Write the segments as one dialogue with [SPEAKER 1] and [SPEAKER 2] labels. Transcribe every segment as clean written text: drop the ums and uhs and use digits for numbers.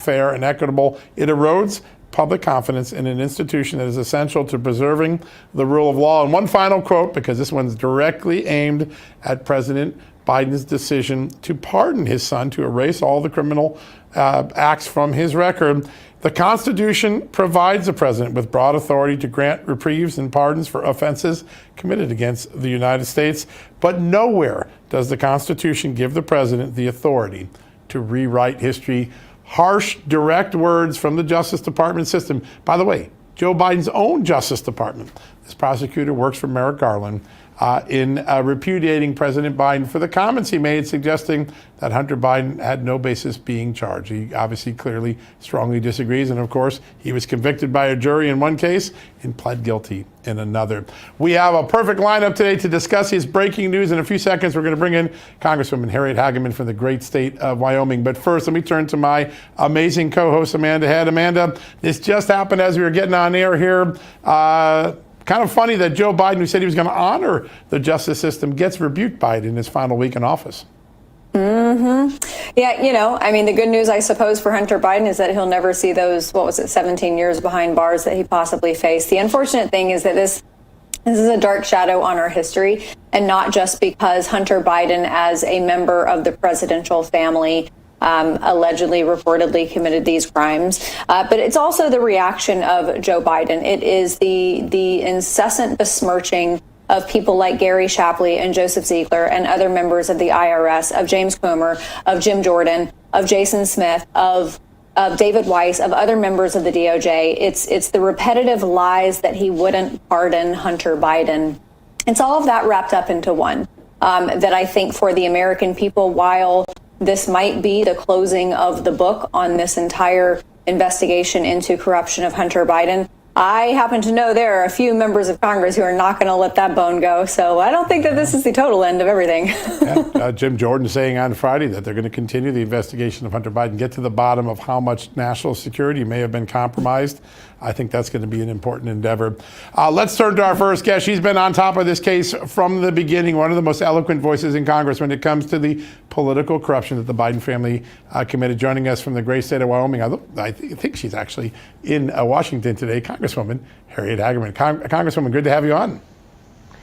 [SPEAKER 1] fair, and equitable. It erodes public confidence in an institution that is essential to preserving the rule of law. And one final quote, because this one's directly aimed at President Biden's decision to pardon his son, to erase all the criminal acts from his record. The Constitution provides the president with broad authority to grant reprieves and pardons for offenses committed against the United States, but nowhere does the Constitution give the president the authority to rewrite history. Harsh, direct words from the Justice Department system. By the way, Joe Biden's own Justice Department. This prosecutor works for Merrick Garland in repudiating President Biden for the comments he made, suggesting that Hunter Biden had no basis being charged. He obviously clearly strongly disagrees. And of course, he was convicted by a jury in one case and pled guilty in another. We have a perfect lineup today to discuss his breaking news. In a few seconds, we're going to bring in Congresswoman Harriet Hageman from the great state of Wyoming. But first, let me turn to my amazing co-host, Amanda Head. Amanda, this just happened as we were getting on air here. Kind of funny that Joe Biden, who said he was going to honor the justice system, gets rebuked by it in his final week in office.
[SPEAKER 2] Yeah, the good news, I suppose, for Hunter Biden is that he'll never see those, 17 years behind bars that he possibly faced. The unfortunate thing is that this is a dark shadow on our history, and not just because Hunter Biden, as a member of the presidential family, allegedly, reportedly committed these crimes. But it's also the reaction of Joe Biden. It is the incessant besmirching of people like Gary Shapley and Joseph Ziegler and other members of the IRS, of James Comer, of Jim Jordan, of Jason Smith, of David Weiss, of other members of the DOJ. It's the repetitive lies that he wouldn't pardon Hunter Biden. It's all of that wrapped up into one that I think for the American people, while this might be the closing of the book on this entire investigation into corruption of Hunter Biden, I happen to know there are a few members of Congress who are not going to let that bone go. So I don't think that this is the total end of everything.
[SPEAKER 1] Jim Jordan saying on Friday that they're going to continue the investigation of Hunter Biden, get to the bottom of how much national security may have been compromised. I think that's going to be an important endeavor. Let's turn to our first guest. She's been on top of this case from the beginning, one of the most eloquent voices in Congress when it comes to the political corruption that the Biden family committed. Joining us from the great state of Wyoming, I think she's actually in Washington today, Congresswoman Harriet Hageman. Congresswoman, good to have you on.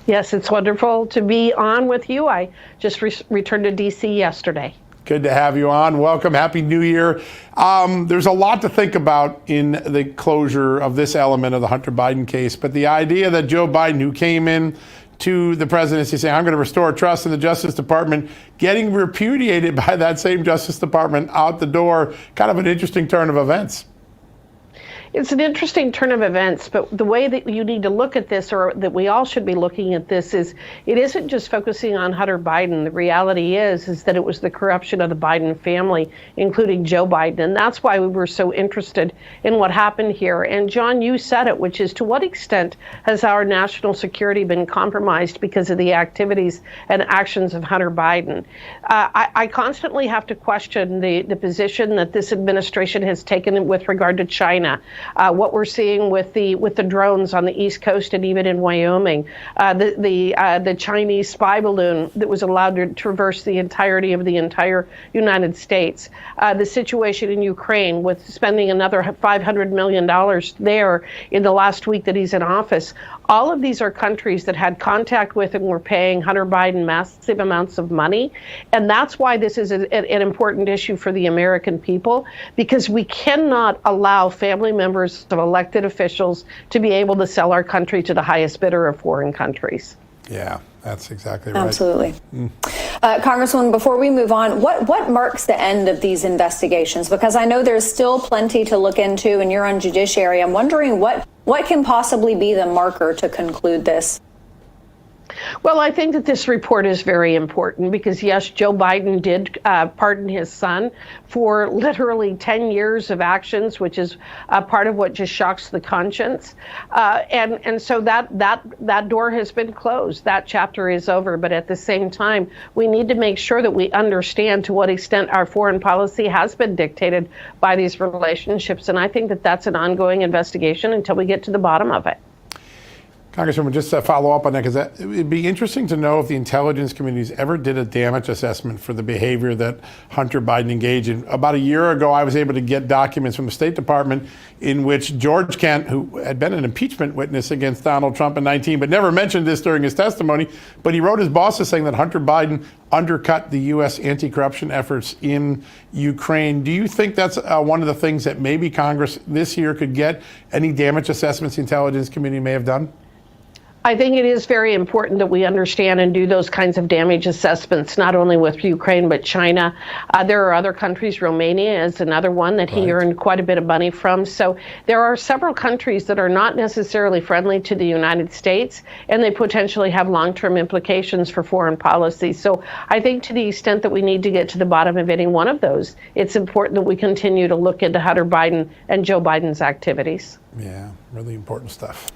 [SPEAKER 3] Yes, it's wonderful to be on with you. I just returned to D.C. yesterday.
[SPEAKER 1] Good to have you on. Welcome. Happy New Year. There's a lot to think about in the closure of this element of the Hunter Biden case, but the idea that Joe Biden, who came in to the presidency saying, I'm going to restore trust in the Justice Department, getting repudiated by that same Justice Department out the door, kind of an interesting turn of events.
[SPEAKER 3] It's an interesting turn of events, but the way that you need to look at this, or that we all should be looking at this, is it isn't just focusing on Hunter Biden. The reality is that it was the corruption of the Biden family, including Joe Biden. And that's why we were so interested in what happened here. And John, you said it, which is, to what extent has our national security been compromised because of the activities and actions of Hunter Biden? I constantly have to question the position that this administration has taken with regard to China. What we're seeing with the drones on the East Coast and even in Wyoming, the Chinese spy balloon that was allowed to traverse the entirety of the entire United States, the situation in Ukraine with spending another $500 million there in the last week that he's in office. All of these are countries that had contact with and were paying Hunter Biden massive amounts of money. And that's why this is an important issue for the American people, because we cannot allow family members of elected officials to be able to sell our country to the highest bidder of foreign countries.
[SPEAKER 1] Yeah, that's exactly right.
[SPEAKER 2] Absolutely. Congresswoman, before we move on, what marks the end of these investigations? Because I know there's still plenty to look into, and you're on judiciary. I'm wondering what can possibly be the marker to conclude this?
[SPEAKER 3] Well, I think that this report is very important because, yes, Joe Biden did pardon his son for literally 10 years of actions, which is part of what just shocks the conscience. And so that door has been closed. That chapter is over. But at the same time, we need to make sure that we understand to what extent our foreign policy has been dictated by these relationships. And I think that that's an ongoing investigation until we get to the bottom of it.
[SPEAKER 1] Congresswoman, just to follow up on that, because it'd be interesting to know if the intelligence communities ever did a damage assessment for the behavior that Hunter Biden engaged in. About a year ago, I was able to get documents from the State Department in which George Kent, who had been an impeachment witness against Donald Trump in 2019, but never mentioned this during his testimony, but he wrote his bosses saying that Hunter Biden undercut the U.S. anti-corruption efforts in Ukraine. Do you think that's one of the things that maybe Congress this year could get any damage assessments the intelligence community may have done?
[SPEAKER 3] I think it is very important that we understand and do those kinds of damage assessments, not only with Ukraine, but China. There are other countries. Romania is another one that he earned quite a bit of money from. So there are several countries that are not necessarily friendly to the United States, and they potentially have long-term implications for foreign policy. So I think to the extent that we need to get to the bottom of any one of those, it's important that we continue to look into Hunter Biden and Joe Biden's activities.
[SPEAKER 1] Yeah, really important stuff.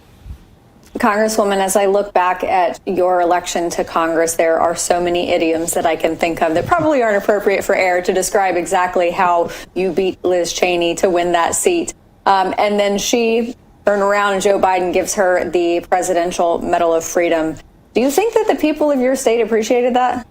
[SPEAKER 2] Congresswoman, as I look back at your election to Congress, there are so many idioms that I can think of that probably aren't appropriate for air to describe exactly how you beat Liz Cheney to win that seat. And then she turned around and Joe Biden gives her the Presidential Medal of Freedom. Do you think that the people of your state appreciated that?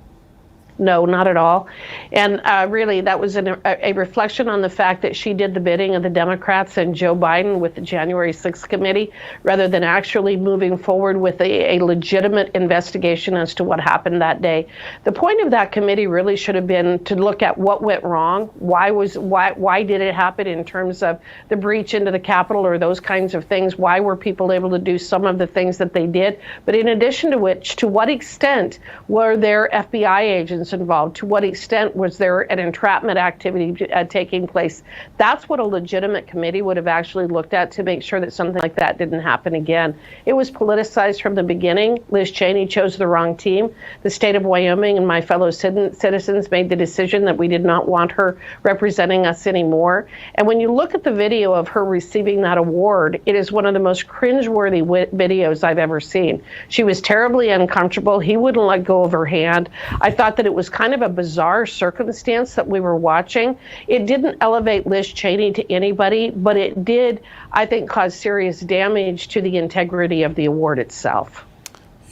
[SPEAKER 3] No, not at all. And really, that was a reflection on the fact that she did the bidding of the Democrats and Joe Biden with the January 6th committee, rather than actually moving forward with a legitimate investigation as to what happened that day. The point of that committee really should have been to look at what went wrong. Why did it happen in terms of the breach into the Capitol or those kinds of things? Why were people able to do some of the things that they did? But in addition to which, to what extent were there FBI agents involved? To what extent was there an entrapment activity taking place? That's what a legitimate committee would have actually looked at to make sure that something like that didn't happen again. It was politicized from the beginning. Liz Cheney chose the wrong team. The state of Wyoming and my fellow citizens made the decision that we did not want her representing us anymore. And when you look at the video of her receiving that award, it is one of the most cringeworthy videos I've ever seen. She was terribly uncomfortable. He wouldn't let go of her hand. I thought that it was kind of a bizarre circumstance that we were watching. It didn't elevate Liz Cheney to anybody, but it did, I think, cause serious damage to the integrity of the award itself.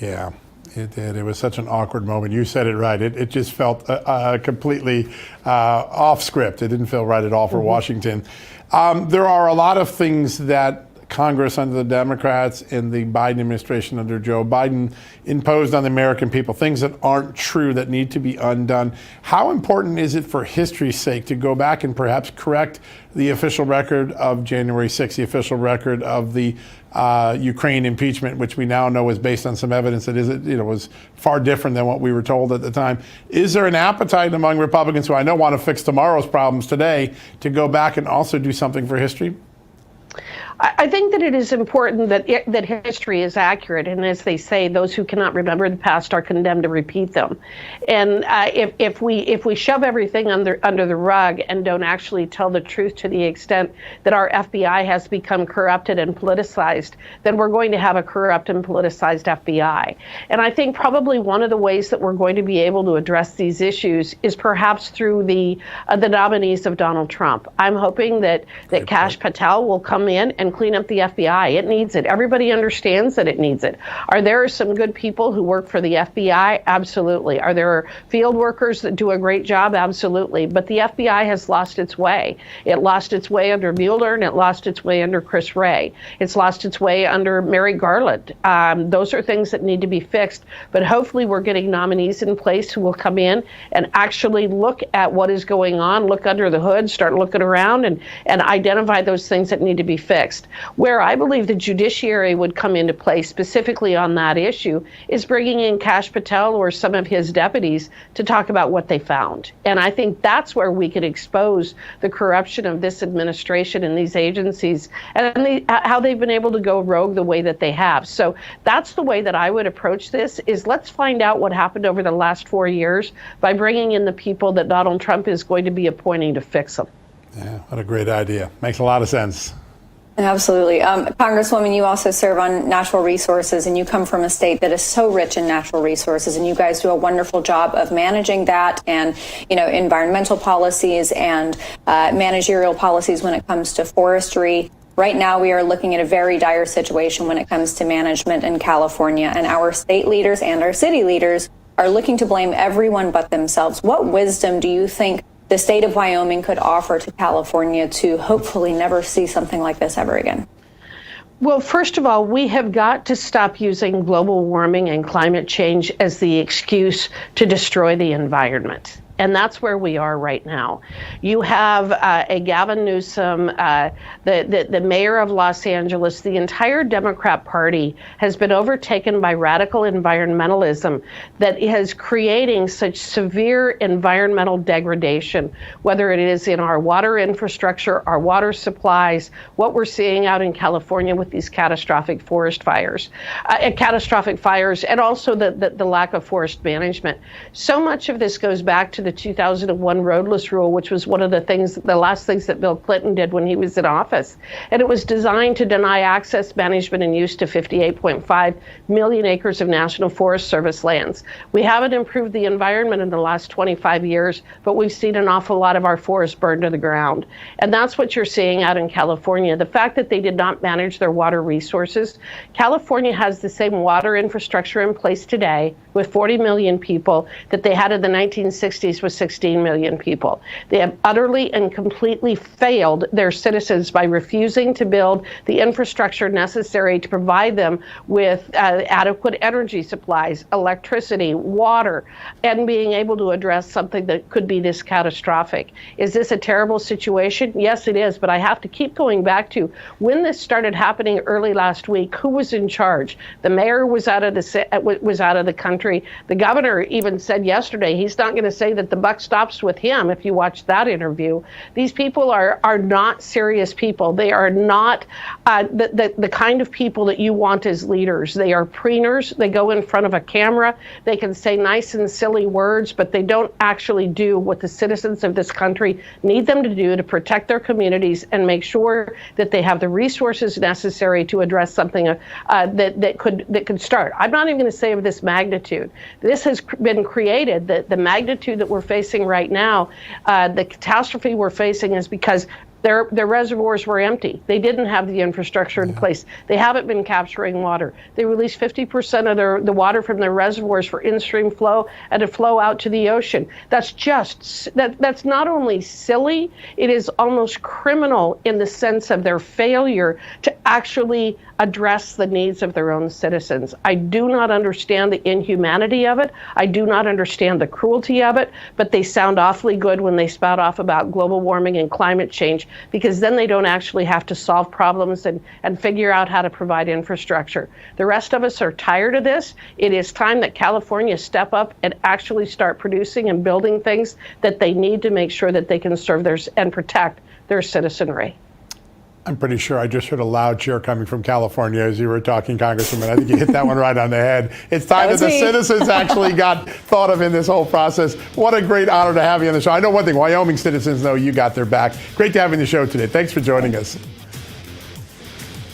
[SPEAKER 3] Yeah,
[SPEAKER 1] it did. It was such an awkward moment. You said it right. It just felt completely off script. It didn't feel right at all for Washington. There are a lot of things that Congress under the Democrats and the Biden administration under Joe Biden imposed on the American people, things that aren't true, that need to be undone. How important is it for history's sake to go back and perhaps correct the official record of January 6th, the official record of the Ukraine impeachment, which we now know is based on some evidence that was far different than what we were told at the time? Is there an appetite among Republicans, who I know want to fix tomorrow's problems today, to go back and also do something for history?
[SPEAKER 3] I think that it is important that history is accurate, and as they say, those who cannot remember the past are condemned to repeat them. And if we shove everything under the rug and don't actually tell the truth to the extent that our FBI has become corrupted and politicized, then we're going to have a corrupt and politicized FBI. And I think probably one of the ways that we're going to be able to address these issues is perhaps through the nominees of Donald Trump. I'm hoping that Kash Patel will come in and clean up the FBI. It needs it. Everybody understands that it needs it. Are there some good people who work for the FBI? Absolutely. Are there field workers that do a great job? Absolutely. But the FBI has lost its way. It lost its way under Mueller, and it lost its way under Chris Wray. It's lost its way under Merrick Garland. Those are things that need to be fixed. But hopefully we're getting nominees in place who will come in and actually look at what is going on, look under the hood, start looking around, and identify those things that need to be fixed. Where I believe the judiciary would come into play specifically on that issue is bringing in Kash Patel or some of his deputies to talk about what they found. And I think that's where we could expose the corruption of this administration and these agencies and how they've been able to go rogue the way that they have. So that's the way that I would approach this, is let's find out what happened over the last 4 years by bringing in the people that Donald Trump is going to be appointing to fix them.
[SPEAKER 1] Yeah, what a great idea. Makes a lot of sense.
[SPEAKER 2] Absolutely. Congresswoman, you also serve on natural resources, and you come from a state that is so rich in natural resources, and you guys do a wonderful job of managing that and, environmental policies and managerial policies when it comes to forestry. Right now, we are looking at a very dire situation when it comes to management in California, and our state leaders and our city leaders are looking to blame everyone but themselves. What wisdom do you think the state of Wyoming could offer to California to hopefully never see something like this ever again?
[SPEAKER 3] Well, first of all, we have got to stop using global warming and climate change as the excuse to destroy the environment. And that's where we are right now. You have a Gavin Newsom, the mayor of Los Angeles. The entire Democrat Party has been overtaken by radical environmentalism that is creating such severe environmental degradation, whether it is in our water infrastructure, our water supplies, what we're seeing out in California with these catastrophic forest fires, and also the lack of forest management. So much of this goes back to the 2001 roadless rule, which was one of the last things that Bill Clinton did when he was in office. And it was designed to deny access, management, and use to 58.5 million acres of National Forest Service lands. We haven't improved the environment in the last 25 years, but we've seen an awful lot of our forests burned to the ground. And that's what you're seeing out in California. The fact that they did not manage their water resources. California has the same water infrastructure in place today with 40 million people that they had in the 1960s with 16 million people. They have utterly and completely failed their citizens by refusing to build the infrastructure necessary to provide them with adequate energy supplies, electricity, water, and being able to address something that could be this catastrophic. Is this a terrible situation? Yes, it is, but I have to keep going back to when this started happening early last week. Who was in charge? The mayor was out of the country. The governor even said yesterday he's not going to say that the buck stops with him. If you watch that interview, these people are not serious people. They are not the kind of people that you want as leaders. They are preeners. They go in front of a camera. They can say nice and silly words, but they don't actually do what the citizens of this country need them to do to protect their communities and make sure that they have the resources necessary to address something that could start. I'm not even going to say of this magnitude. This has been created, the magnitude that we're facing right now, the catastrophe we're facing is because their reservoirs were empty. They didn't have the infrastructure in place. They haven't been capturing water. They released 50% of the water from their reservoirs for in-stream flow and to flow out to the ocean. That's not only silly, it is almost criminal in the sense of their failure to actually address the needs of their own citizens. I do not understand the inhumanity of it. I do not understand the cruelty of it, but they sound awfully good when they spout off about global warming and climate change, because then they don't actually have to solve problems and figure out how to provide infrastructure. The rest of us are tired of this. It is time that California step up and actually start producing and building things that they need to make sure that they can serve and protect their citizenry.
[SPEAKER 1] I'm pretty sure I just heard a loud cheer coming from California as you were talking, Congresswoman. I think you hit that one right on the head. It's time that the citizens actually got thought of in this whole process. What a great honor to have you on the show. I know one thing, Wyoming citizens know you got their back. Great to have you on the show today. Thanks for joining us.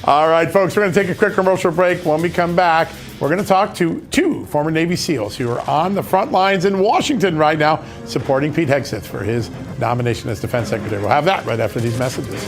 [SPEAKER 1] All right, folks, we're going to take a quick commercial break. When we come back, we're going to talk to two former Navy SEALs who are on the front lines in Washington right now supporting Pete Hegseth for his nomination as Defense Secretary. We'll have that right after these messages.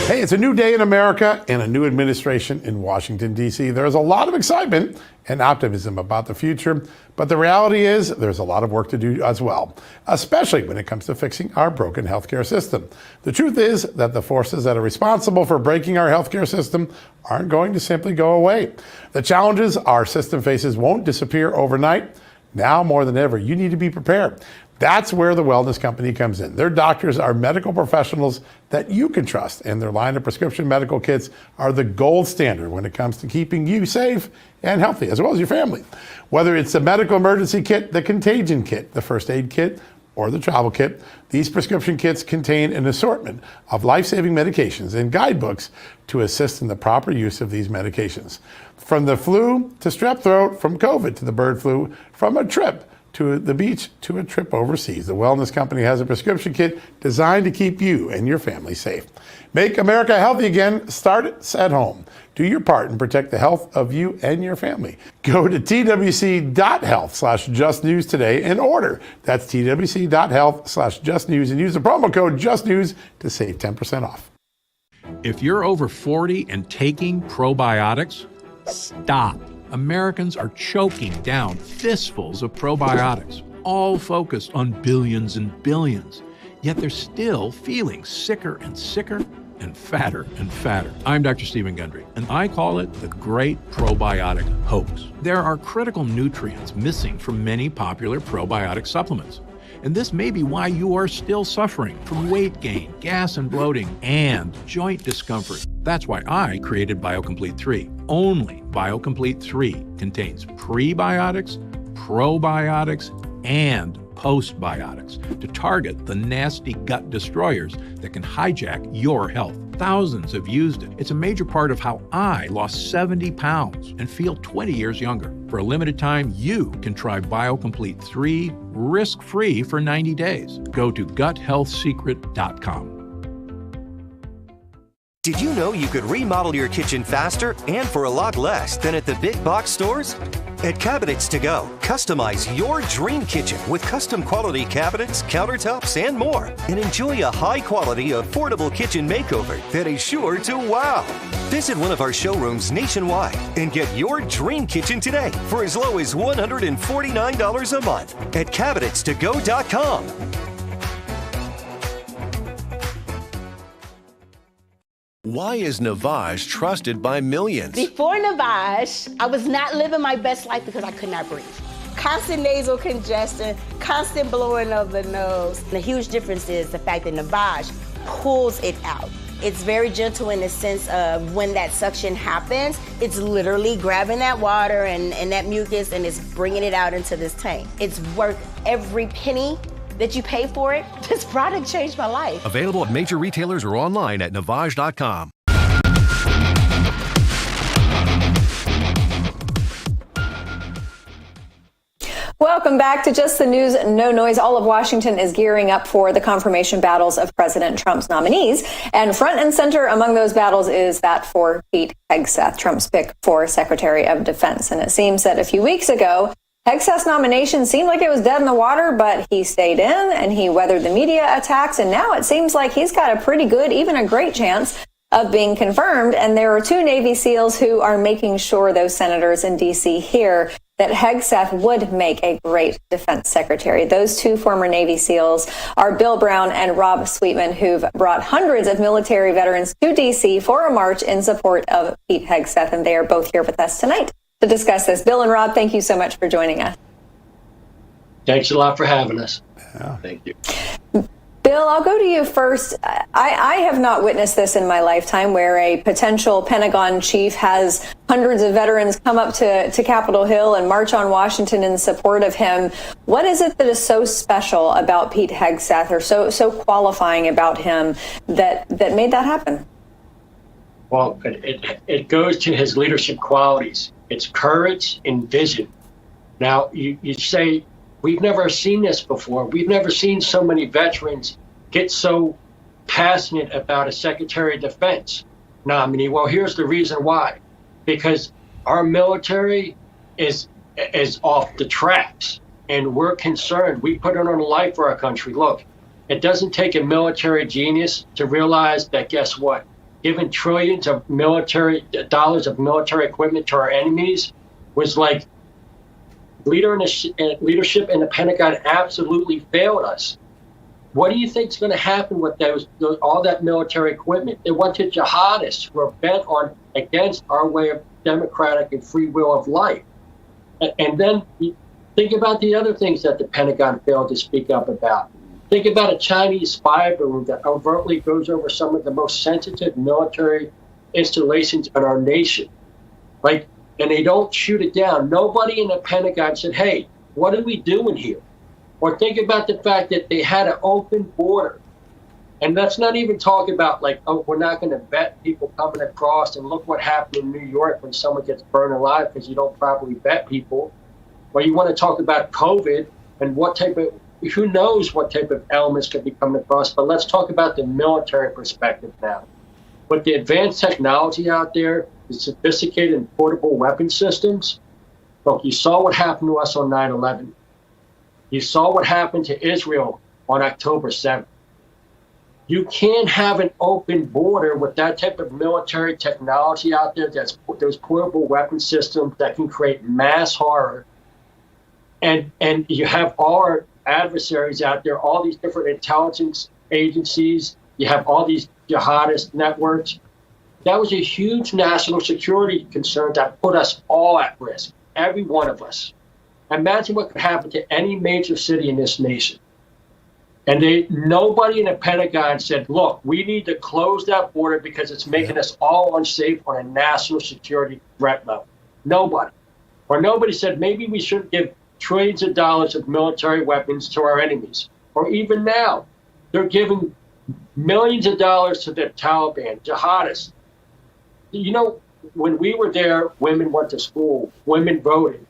[SPEAKER 1] Hey, it's a new day in America and a new administration in Washington, D.C. There's a lot of excitement and optimism about the future, but the reality is there's a lot of work to do as well, especially when it comes to fixing our broken healthcare system. The truth is that the forces that are responsible for breaking our healthcare system aren't going to simply go away. The challenges our system faces won't disappear overnight. Now more than ever, you need to be prepared. That's where the Wellness Company comes in. Their doctors are medical professionals that you can trust, and their line of prescription medical kits are the gold standard when it comes to keeping you safe and healthy, as well as your family. Whether it's the medical emergency kit, the contagion kit, the first aid kit, or the travel kit, these prescription kits contain an assortment of life-saving medications and guidebooks to assist in the proper use of these medications. From the flu to strep throat, from COVID to the bird flu, from a trip to the beach to a trip overseas. The Wellness Company has a prescription kit designed to keep you and your family safe. Make America healthy again. Start at home. Do your part and protect the health of you and your family. Go to twc.health/justnews today and order. That's twc.health/justnews and use the promo code JUSTNEWS to save 10% off.
[SPEAKER 4] If you're over 40 and taking probiotics, stop. Americans are choking down fistfuls of probiotics, all focused on billions and billions. Yet they're still feeling sicker and sicker and fatter and fatter. I'm Dr. Stephen Gundry, and I call it the Great Probiotic Hoax. There are critical nutrients missing from many popular probiotic supplements. And this may be why you are still suffering from weight gain, gas and bloating, and joint discomfort. That's why I created BioComplete 3. Only BioComplete 3 contains prebiotics, probiotics, and postbiotics to target the nasty gut destroyers that can hijack your health. Thousands have used it. It's a major part of how I lost 70 pounds and feel 20 years younger. For a limited time, you can try BioComplete 3 risk-free for 90 days. Go to guthealthsecret.com.
[SPEAKER 5] Did you know you could remodel your kitchen faster and for a lot less than at the big box stores? At Cabinets to Go, customize your dream kitchen with custom quality cabinets, countertops, and more. And enjoy a high-quality, affordable kitchen makeover that is sure to wow. Visit one of our showrooms nationwide and get your dream kitchen today for as low as $149 a month at cabinetstogo.com.
[SPEAKER 6] Why is Navage trusted by millions?
[SPEAKER 7] Before Navage, I was not living my best life because I could not breathe. Constant nasal congestion, constant blowing of the nose. The huge difference is the fact that Navage pulls it out. It's very gentle in the sense of when that suction happens, it's literally grabbing that water and that mucus and it's bringing it out into this tank. It's worth every penny that you pay for it. This product changed my life.
[SPEAKER 6] Available at major retailers or online at Navage.com.
[SPEAKER 2] Welcome back to Just the News, No Noise. All of Washington is gearing up for the confirmation battles of President Trump's nominees. And front and center among those battles is that for Pete Hegseth, Trump's pick for Secretary of Defense. And it seems that a few weeks ago, Hegseth's nomination seemed like it was dead in the water, but he stayed in and he weathered the media attacks. And now it seems like he's got a pretty good, even a great chance of being confirmed. And there are two Navy SEALs who are making sure those senators in D.C. hear that Hegseth would make a great defense secretary. Those two former Navy SEALs are Bill Brown and Rob Sweetman, who've brought hundreds of military veterans to D.C. for a march in support of Pete Hegseth. And they are both here with us tonight to discuss this. Bill and Rob, thank you so much for joining us.
[SPEAKER 8] Thanks a lot for having us. Yeah. Thank you.
[SPEAKER 2] Bill, I'll go to you first. I have not witnessed this in my lifetime where a potential Pentagon chief has hundreds of veterans come up to Capitol Hill and march on Washington in support of him. What is it that is so special about Pete Hegseth or so qualifying about him that made that happen?
[SPEAKER 8] Well, it goes to his leadership qualities. It's courage and vision. Now, you say, we've never seen this before. We've never seen so many veterans get so passionate about a Secretary of Defense nominee. Well, here's the reason why. Because our military is off the tracks, and we're concerned. We put it on the line for our country. Look, it doesn't take a military genius to realize that, guess what? Giving trillions of dollars of military equipment to our enemies was like leadership in the Pentagon absolutely failed us. What do you think is going to happen with all that military equipment? They went to jihadists who are bent on against our way of democratic and free will of life. And then think about the other things that the Pentagon failed to speak up about. Think about a Chinese spy balloon that overtly goes over some of the most sensitive military installations in our nation. Like, and they don't shoot it down. Nobody in the Pentagon said, hey, what are we doing here? Or think about the fact that they had an open border. And let's not even talk about like, oh, we're not going to vet people coming across, and look what happened in New York when someone gets burned alive because you don't properly vet people. Or you want to talk about COVID. and who knows what type of elements could be coming across. But let's talk about the military perspective now. With the advanced technology out there, the sophisticated and portable weapon systems, look, you saw what happened to us on 9/11. You saw what happened to Israel on October 7th. You can't have an open border with that type of military technology out there, those portable weapon systems that can create mass horror. And you have all our adversaries out there, all these different intelligence agencies. You have all these jihadist networks. That was a huge national security concern that put us all at risk, every one of us. Imagine what could happen to any major city in this nation. And nobody in the Pentagon said, look, we need to close that border because it's making us all unsafe on a national security threat level. Nobody. Or nobody said, maybe we should give trillions of dollars of military weapons to our enemies. Or even now, they're giving millions of dollars to the Taliban, jihadists. You know, when we were there, women went to school, women voted.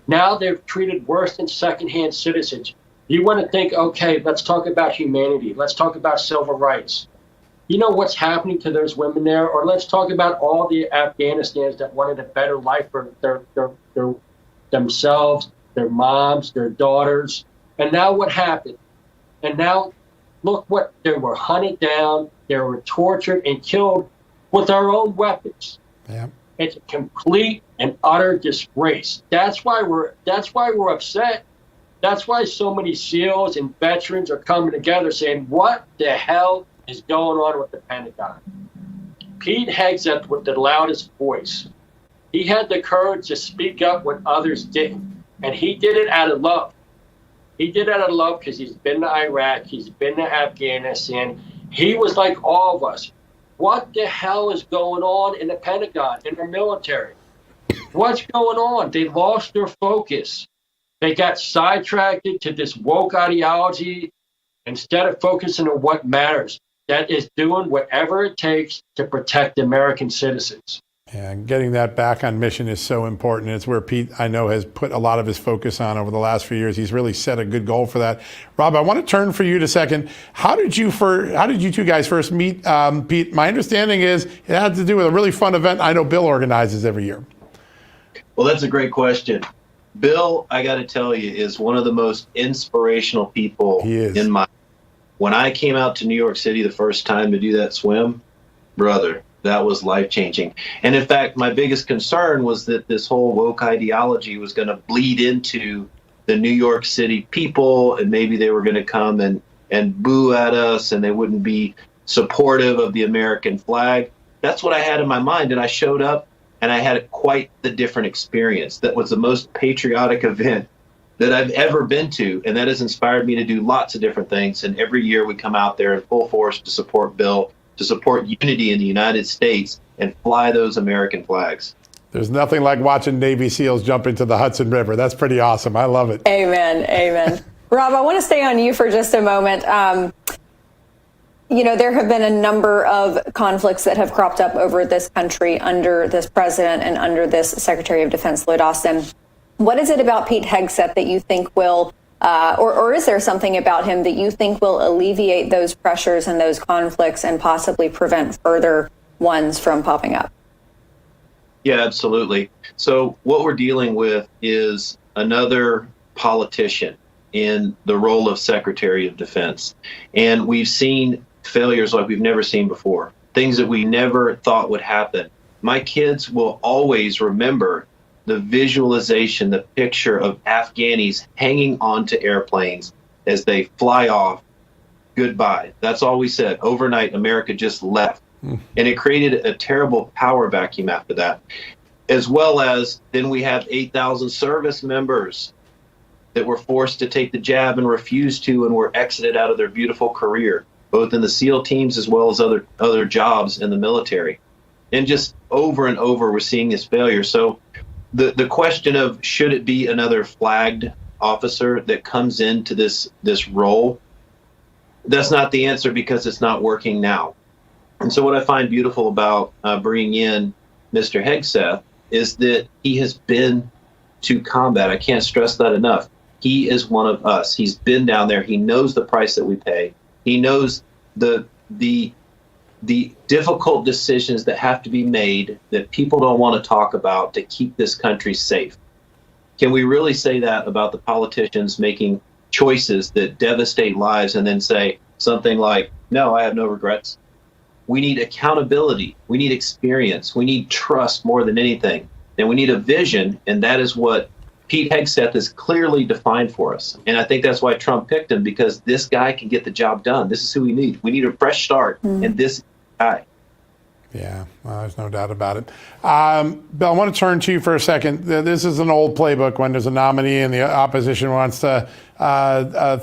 [SPEAKER 8] Now they're treated worse than secondhand citizens. You want to think, okay, let's talk about humanity. Let's talk about civil rights. You know what's happening to those women there? Or let's talk about all the Afghanistans that wanted a better life for their themselves, their moms, their daughters. And now what happened? And now look what, they were hunted down, they were tortured and killed with our own weapons.
[SPEAKER 1] Yeah.
[SPEAKER 8] It's a complete and utter disgrace. That's why we're upset. That's why so many SEALs and veterans are coming together saying, what the hell is going on with the Pentagon? Pete Hegseth with the loudest voice. He had the courage to speak up when others didn't. And he did it out of love. He did it out of love because he's been to Iraq, he's been to Afghanistan. He was like all of us. What the hell is going on in the Pentagon, in the military? What's going on? They lost their focus. They got sidetracked to this woke ideology instead of focusing on what matters. That is doing whatever it takes to protect American citizens.
[SPEAKER 1] And getting that back on mission is so important. It's where Pete, I know, has put a lot of his focus on over the last few years. He's really set a good goal for that. Rob, I want to turn for you to second. How did you two guys first meet, Pete? My understanding is it had to do with a really fun event I know Bill organizes every year.
[SPEAKER 9] Well, that's a great question. Bill, I got to tell you, is one of the most inspirational people in my. When I came out to New York City the first time to do that swim, brother, that was life-changing. And in fact, my biggest concern was that this whole woke ideology was going to bleed into the New York City people, and maybe they were going to come and boo at us, and they wouldn't be supportive of the American flag. That's what I had in my mind, and I showed up, and I had quite the different experience. That was the most patriotic event that I've ever been to, and that has inspired me to do lots of different things. And every year we come out there in full force to support Bill, to support unity in the United States, and fly those American flags.
[SPEAKER 1] There's nothing like watching Navy SEALs jump into the Hudson River. That's pretty awesome. I love it.
[SPEAKER 2] Amen. Amen. Rob, I want to stay on you for just a moment. You know, there have been a number of conflicts that have cropped up over this country under this president and under this Secretary of Defense, Lloyd Austin. What is it about Pete Hegseth that you think will, or is there something about him that you think will alleviate those pressures and those conflicts and possibly prevent further ones from popping up?
[SPEAKER 9] Yeah, absolutely. So what we're dealing with is another politician in the role of Secretary of Defense. And we've seen failures like we've never seen before, things that we never thought would happen. My kids will always remember the visualization, the picture of Afghanis hanging onto airplanes as they fly off. Goodbye. That's all we said. Overnight, America just left. And it created a terrible power vacuum after that. As well as then we have 8,000 service members that were forced to take the jab and refused to and were exited out of their beautiful career, both in the SEAL teams as well as other jobs in the military. And just over and over, we're seeing this failure. So the question of should it be another flagged officer that comes into this role, that's not the answer because it's not working now. And so what I find beautiful about bringing in Mr. Hegseth is that he has been to combat. I can't stress that enough. He is one of us. He's been down there. He knows the price that we pay. He knows the difficult decisions that have to be made that people don't want to talk about to keep this country safe. Can we really say that about the politicians making choices that devastate lives and then say something like, no, I have no regrets? We need accountability. We need experience. We need trust more than anything. And we need a vision, and that is what Pete Hegseth has clearly defined for us. And I think that's why Trump picked him, because this guy can get the job done. This is who we need. We need a fresh start, and this guy.
[SPEAKER 1] Yeah, well, there's no doubt about it. Bill, I want to turn to you for a second. This is an old playbook when there's a nominee and the opposition wants to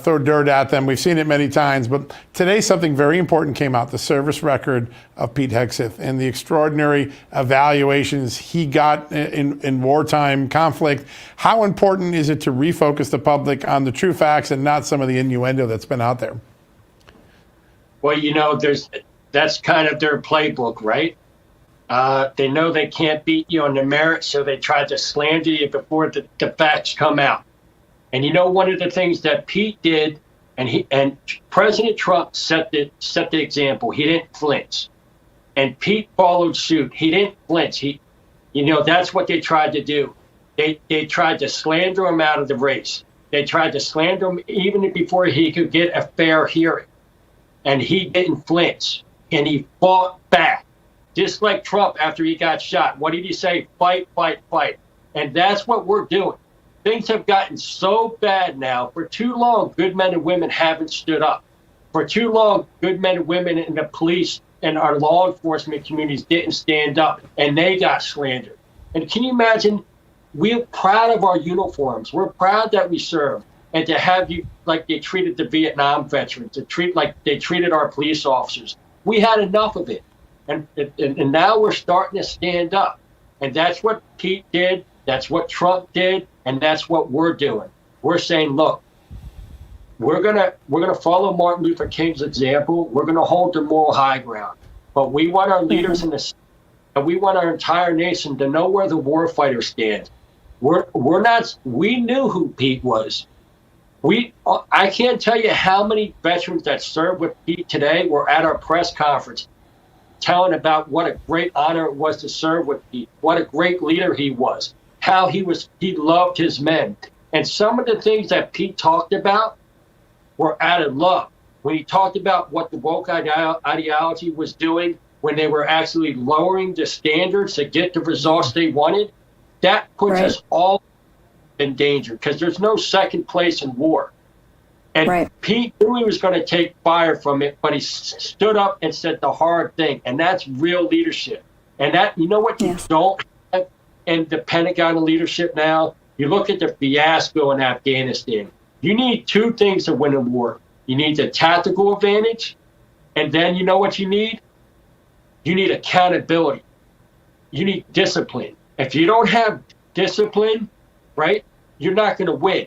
[SPEAKER 1] throw dirt at them. We've seen it many times, but today something very important came out, the service record of Pete Hegseth and the extraordinary evaluations he got in wartime conflict. How important is it to refocus the public on the true facts and not some of the innuendo that's been out there?
[SPEAKER 8] Well, that's kind of their playbook, right? They know they can't beat you on the merits, so they try to slander you before the facts come out. And one of the things that Pete did, and President Trump set the example. He didn't flinch, and Pete followed suit. He didn't flinch. That's what they tried to do. They tried to slander him out of the race. They tried to slander him even before he could get a fair hearing, and he didn't flinch. And he fought back, just like Trump after he got shot. What did he say? Fight, fight, fight. And that's what we're doing. Things have gotten so bad now. For too long, good men and women haven't stood up. For too long, good men and women in the police and our law enforcement communities didn't stand up, and they got slandered. And can you imagine? We're proud of our uniforms. We're proud that we serve. And to have you, like they treated the Vietnam veterans, like they treated our police officers. We had enough of it, and now we're starting to stand up, and that's what Pete did, that's what Trump did, and that's what we're doing. We're saying, look, we're gonna follow Martin Luther King's example. We're gonna hold the moral high ground, but we want our leaders in the, and we want our entire nation to know where the war fighter stands. We're not. We knew who Pete was. I can't tell you how many veterans that served with Pete today were at our press conference telling about what a great honor it was to serve with Pete, what a great leader he was, how he loved his men. And some of the things that Pete talked about were out of love. When he talked about what the woke ideology was doing, when they were actually lowering the standards to get the results they wanted, that puts us all in danger, because there's no second place in war. And Pete knew he was going to take fire from it, but he stood up and said the hard thing, and that's real leadership. And that, you know what you don't have in the Pentagon leadership now? You look at the fiasco in Afghanistan. You need two things to win a war. You need the tactical advantage, and then you know what you need? You need accountability. You need discipline. If you don't have discipline, right, you're not going to win.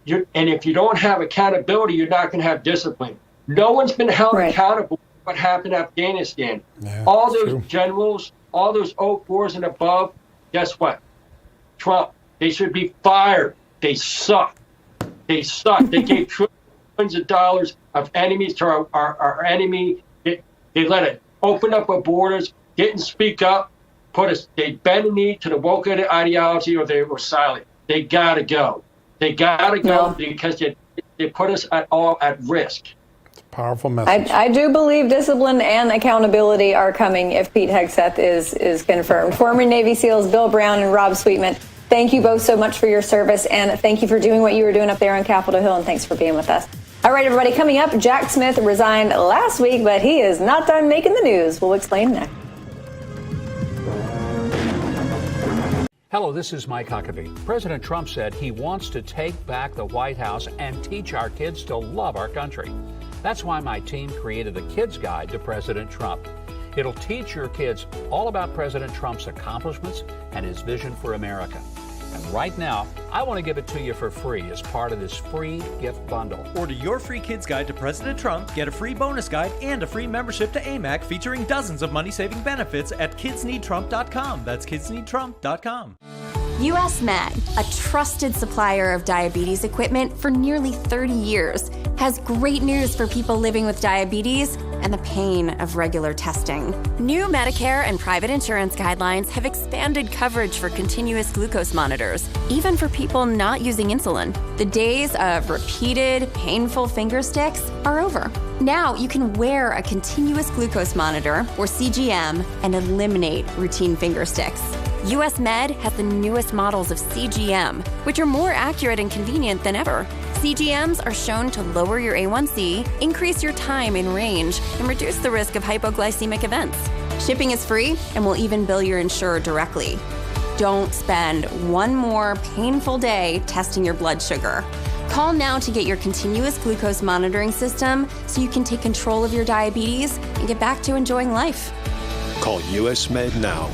[SPEAKER 8] And if you don't have accountability, you're not going to have discipline. No one's been held accountable for what happened in Afghanistan. Yeah, all those generals, all those 04s and above, guess what? Trump, they should be fired. They suck. They suck. They gave trillions of dollars of enemies to our enemy. They let it open up our borders, didn't speak up, they bent a knee to the woke ideology, or they were silent. They got to go. They got to go because they put us all at risk.
[SPEAKER 1] It's a powerful message.
[SPEAKER 2] I do believe discipline and accountability are coming if Pete Hegseth is confirmed. Former Navy SEALs Bill Brown and Rob Sweetman, thank you both so much for your service, and thank you for doing what you were doing up there on Capitol Hill, and thanks for being with us. All right, everybody, coming up, Jack Smith resigned last week, but he is not done making the news. We'll explain next.
[SPEAKER 4] Hello, this is Mike Huckabee. President Trump said he wants to take back the White House and teach our kids to love our country. That's why my team created the Kids Guide to President Trump. It'll teach your kids all about President Trump's accomplishments and his vision for America. And right now, I want to give it to you for free as part of this free gift bundle.
[SPEAKER 10] Order your free Kids Guide to President Trump, get a free bonus guide, and a free membership to AMAC featuring dozens of money-saving benefits at kidsneedtrump.com. That's kidsneedtrump.com.
[SPEAKER 11] US Med, a trusted supplier of diabetes equipment for nearly 30 years, has great news for people living with diabetes and the pain of regular testing. New Medicare and private insurance guidelines have expanded coverage for continuous glucose monitors, even for people not using insulin. The days of repeated, painful finger sticks are over. Now you can wear a continuous glucose monitor, or CGM, and eliminate routine finger sticks. US Med has the newest models of CGM, which are more accurate and convenient than ever. CGMs are shown to lower your A1C, increase your time in range, and reduce the risk of hypoglycemic events. Shipping is free and will even bill your insurer directly. Don't spend one more painful day testing your blood sugar. Call now to get your continuous glucose monitoring system so you can take control of your diabetes and get back to enjoying life.
[SPEAKER 6] Call US Med now.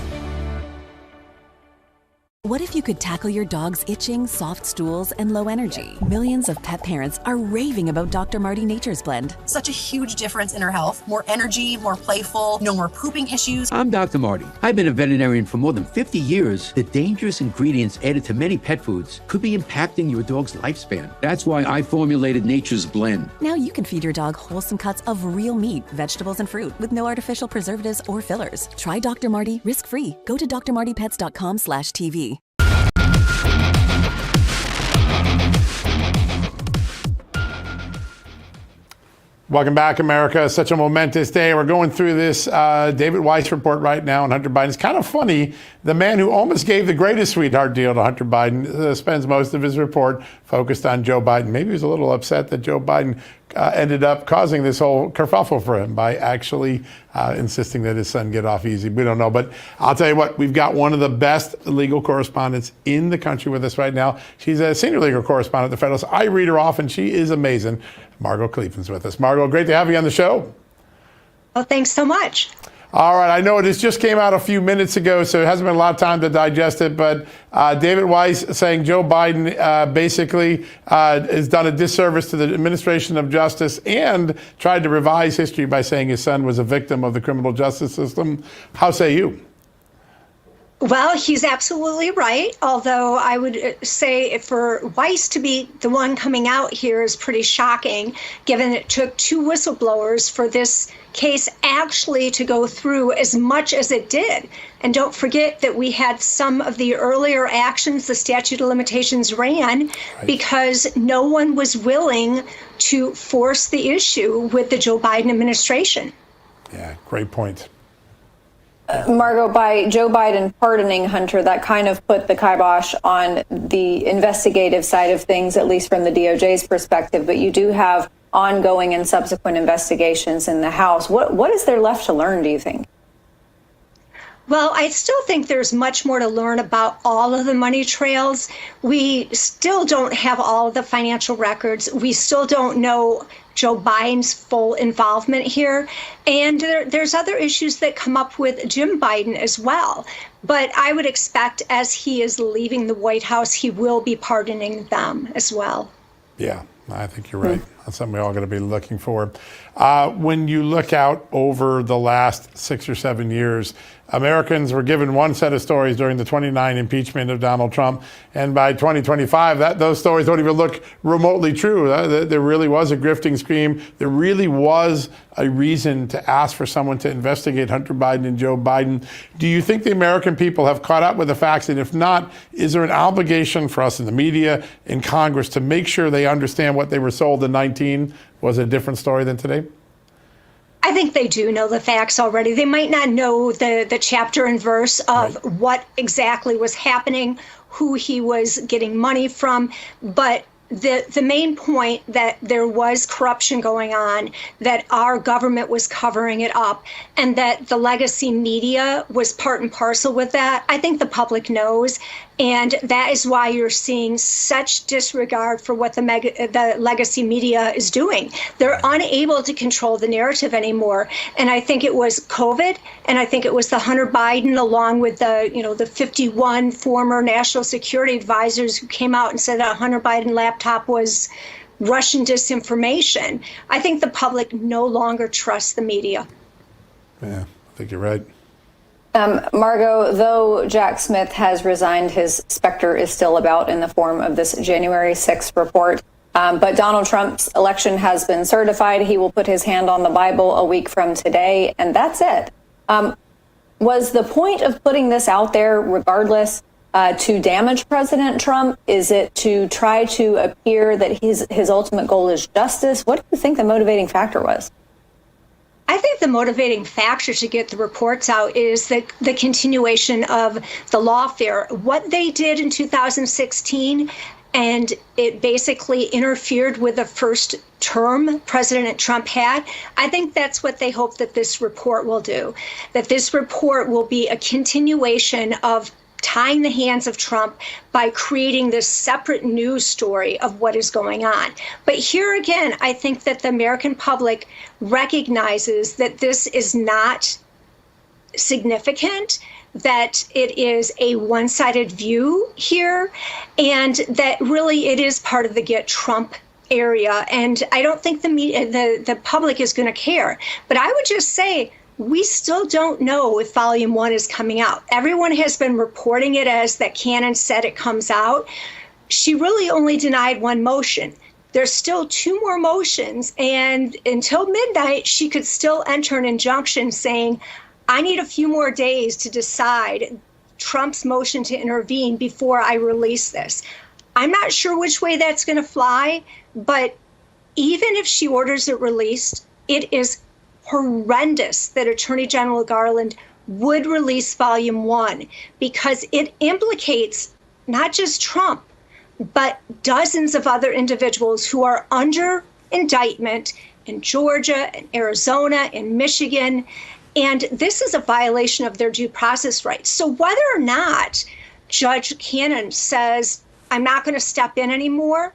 [SPEAKER 12] What if you could tackle your dog's itching, soft stools, and low energy? Millions of pet parents are raving about Dr. Marty Nature's Blend.
[SPEAKER 13] Such a huge difference in her health. More energy, more playful, no more pooping issues.
[SPEAKER 14] I'm Dr. Marty. I've been a veterinarian for more than 50 years. The dangerous ingredients added to many pet foods could be impacting your dog's lifespan. That's why I formulated Nature's Blend.
[SPEAKER 12] Now you can feed your dog wholesome cuts of real meat, vegetables, and fruit with no artificial preservatives or fillers. Try Dr. Marty risk-free. Go to drmartypets.com/TV.
[SPEAKER 1] Welcome back, America. Such a momentous day. We're going through this David Weiss report right now on Hunter Biden. It's kind of funny. The man who almost gave the greatest sweetheart deal to Hunter Biden spends most of his report focused on Joe Biden. Maybe he was a little upset that Joe Biden ended up causing this whole kerfuffle for him by actually insisting that his son get off easy. We don't know. But I'll tell you what, we've got one of the best legal correspondents in the country with us right now. She's a senior legal correspondent at the Federalist. I read her often. She is amazing. Margot Cleveland's with us. Margot, great to have you on the show.
[SPEAKER 15] Oh, thanks so much.
[SPEAKER 1] All right, I know this just came out a few minutes ago, so it hasn't been a lot of time to digest it, but David Weiss saying Joe Biden basically has done a disservice to the administration of justice and tried to revise history by saying his son was a victim of the criminal justice system. How say you?
[SPEAKER 15] Well, he's absolutely right, although I would say for Weiss to be the one coming out here is pretty shocking, given it took two whistleblowers for this case actually to go through as much as it did. And don't forget that we had some of the earlier actions, the statute of limitations ran because no one was willing to force the issue with the Joe Biden administration.
[SPEAKER 1] Yeah, great point.
[SPEAKER 2] Margot, by Joe Biden pardoning Hunter, that kind of put the kibosh on the investigative side of things, at least from the DOJ's perspective. But you do have ongoing and subsequent investigations in the House. What is there left to learn, do you think?
[SPEAKER 15] Well, I still think there's much more to learn about all of the money trails. We still don't have all of the financial records. We still don't know Joe Biden's full involvement here. And there's other issues that come up with Jim Biden as well. But I would expect as he is leaving the White House, he will be pardoning them as well.
[SPEAKER 1] Yeah, I think you're right. That's something we're all going to be looking for. When you look out over the last 6 or 7 years, Americans were given one set of stories during the 29 impeachment of Donald Trump. And by 2025, those stories don't even look remotely true. There really was a grifting scheme. There really was a reason to ask for someone to investigate Hunter Biden and Joe Biden. Do you think the American people have caught up with the facts? And if not, is there an obligation for us in the media, in Congress, to make sure they understand what they were sold in 19 was a different story than today?
[SPEAKER 15] I think they do know the facts already. They might not know the chapter and verse of what exactly was happening, who he was getting money from, but the main point that there was corruption going on, that our government was covering it up, and that the legacy media was part and parcel with that, I think the public knows. And that is why you're seeing such disregard for what the legacy media is doing. They're unable to control the narrative anymore. And I think it was COVID, and I think it was the Hunter Biden, along with the 51 former national security advisors who came out and said that a Hunter Biden laptop was Russian disinformation. I think the public no longer trusts the media.
[SPEAKER 1] Yeah, I think you're right.
[SPEAKER 2] Margot, though Jack Smith has resigned, his specter is still about in the form of this January 6th report. But Donald Trump's election has been certified. He will put his hand on the Bible a week from today, and that's it. Was the point of putting this out there, regardless, to damage President Trump? Is it to try to appear that his ultimate goal is justice? What do you think the motivating factor was?
[SPEAKER 15] I think the motivating factor to get the reports out is the continuation of the lawfare. What they did in 2016, and it basically interfered with the first term President Trump had. I think that's what they hope that this report will do, that this report will be a continuation of tying the hands of Trump by creating this separate news story of what is going on. But here again, I think that the American public recognizes that this is not significant, that it is a one-sided view here, and that really it is part of the Get Trump area. And I don't think the public is going to care. But I would just say, we still don't know if Volume 1 is coming out. Everyone has been reporting it as that Cannon said it comes out. She really only denied one motion. There's still two more motions, and until midnight, she could still enter an injunction saying, I need a few more days to decide Trump's motion to intervene before I release this. I'm not sure which way that's going to fly, but even if she orders it released, it is horrendous that Attorney General Garland would release Volume 1 because it implicates not just Trump, but dozens of other individuals who are under indictment in Georgia, in Arizona, in Michigan. And this is a violation of their due process rights. So whether or not Judge Cannon says, I'm not going to step in anymore,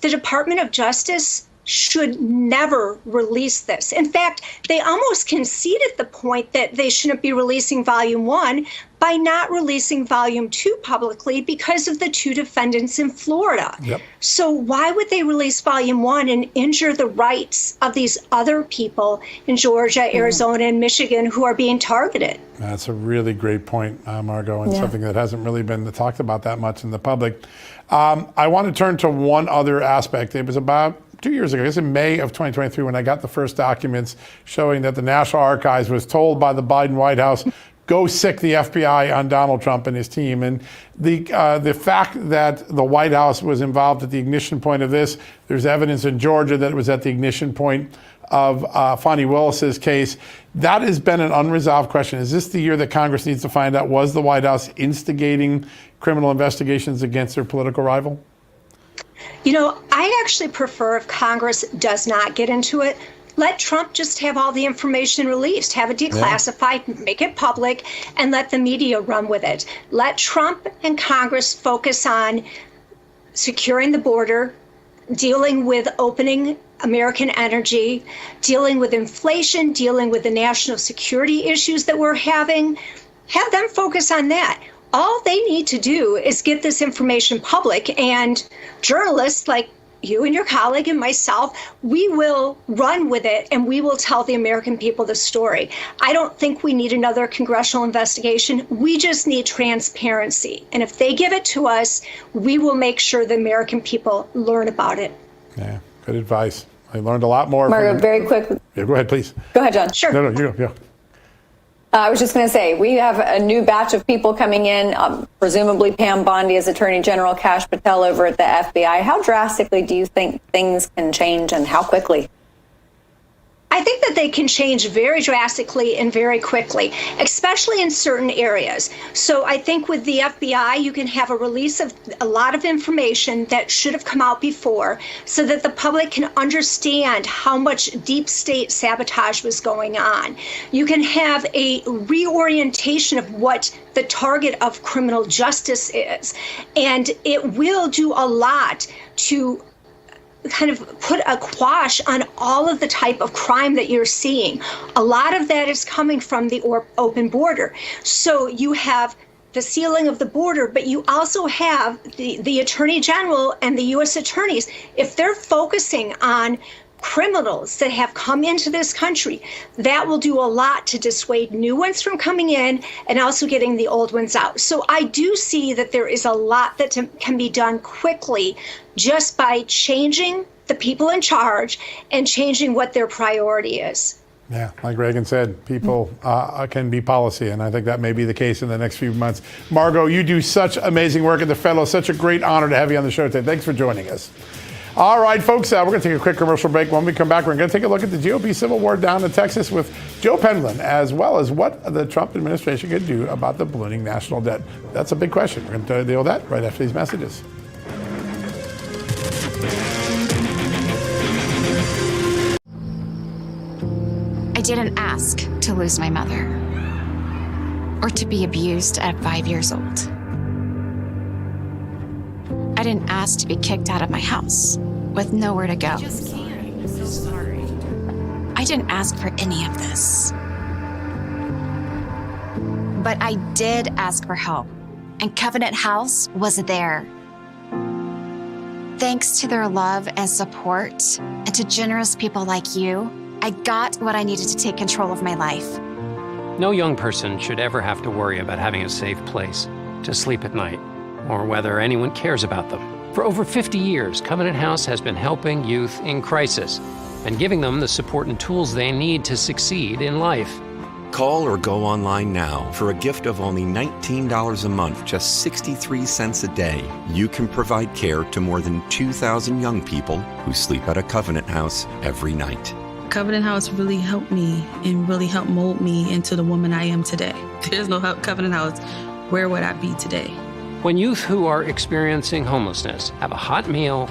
[SPEAKER 15] the Department of Justice should never release this. In fact, they almost conceded the point that they shouldn't be releasing Volume 1 by not releasing Volume 2 publicly because of the two defendants in Florida. Yep. So why would they release Volume 1 and injure the rights of these other people in Georgia, Arizona, and Michigan who are being targeted?
[SPEAKER 1] That's a really great point, Margot, and something that hasn't really been talked about that much in the public. I want to turn to one other aspect. It was about 2 years ago, I guess in May of 2023, when I got the first documents showing that the National Archives was told by the Biden White House, go sick the FBI on Donald Trump and his team. And the fact that the White House was involved at the ignition point of this, there's evidence in Georgia that it was at the ignition point of Fonnie Willis's case. That has been an unresolved question. Is this the year that Congress needs to find out, was the White House instigating criminal investigations against their political rival?
[SPEAKER 15] You know, I actually prefer if Congress does not get into it. Let Trump just have all the information released, have it declassified, make it public, and let the media run with it. Let Trump and Congress focus on securing the border, dealing with opening American energy, dealing with inflation, dealing with the national security issues that we're having. Have them focus on that. All they need to do is get this information public, and journalists like you and your colleague and myself, we will run with it and we will tell the American people the story. I don't think we need another congressional investigation. We just need transparency. And if they give it to us, we will make sure the American people learn about it.
[SPEAKER 1] Yeah, good advice. I learned a lot more.
[SPEAKER 2] Margo, very quick.
[SPEAKER 1] Yeah, go ahead, please.
[SPEAKER 2] Go ahead, John. Sure.
[SPEAKER 1] No, you go. Yeah.
[SPEAKER 2] I was just going to say, we have a new batch of people coming in, presumably Pam Bondi as Attorney General, Kash Patel over at the FBI. How drastically do you think things can change, and how quickly?
[SPEAKER 15] I think that they can change very drastically and very quickly, especially in certain areas. So I think with the FBI, you can have a release of a lot of information that should have come out before so that the public can understand how much deep state sabotage was going on. You can have a reorientation of what the target of criminal justice is, and it will do a lot to kind of put a quash on all of the type of crime that you're seeing. A lot of that is coming from the open border. So you have the sealing of the border, but you also have the Attorney General and the U.S. attorneys. If they're focusing on criminals that have come into this country, that will do a lot to dissuade new ones from coming in and also getting the old ones out. So I do see that there is a lot that can be done quickly just by changing the people in charge and changing what their priority is.
[SPEAKER 1] Yeah, like Reagan said, people can be policy, and I think that may be the case in the next few months. Margot, you do such amazing work at the Fellow. Such a great honor to have you on the show today. Thanks for joining us. All right, folks, we're going to take a quick commercial break. When we come back, we're going to take a look at the GOP civil war down in Texas with Joe Penland, as well as what the Trump administration could do about the ballooning national debt. That's a big question. We're going to deal with that right after these messages.
[SPEAKER 16] I didn't ask to lose my mother or to be abused at 5 years old. I didn't ask to be kicked out of my house with nowhere to go. I'm so sorry. I didn't ask for any of this. But I did ask for help, and Covenant House was there. Thanks to their love and support, and to generous people like you, I got what I needed to take control of my life.
[SPEAKER 17] No young person should ever have to worry about having a safe place to sleep at night, or whether anyone cares about them. For over 50 years, Covenant House has been helping youth in crisis and giving them the support and tools they need to succeed in life.
[SPEAKER 18] Call or go online now for a gift of only $19 a month, just 63 cents a day. You can provide care to more than 2,000 young people who sleep at a Covenant House every night.
[SPEAKER 19] Covenant House really helped me and really helped mold me into the woman I am today. If there's no Covenant House, where would I be today?
[SPEAKER 17] When youth who are experiencing homelessness have a hot meal,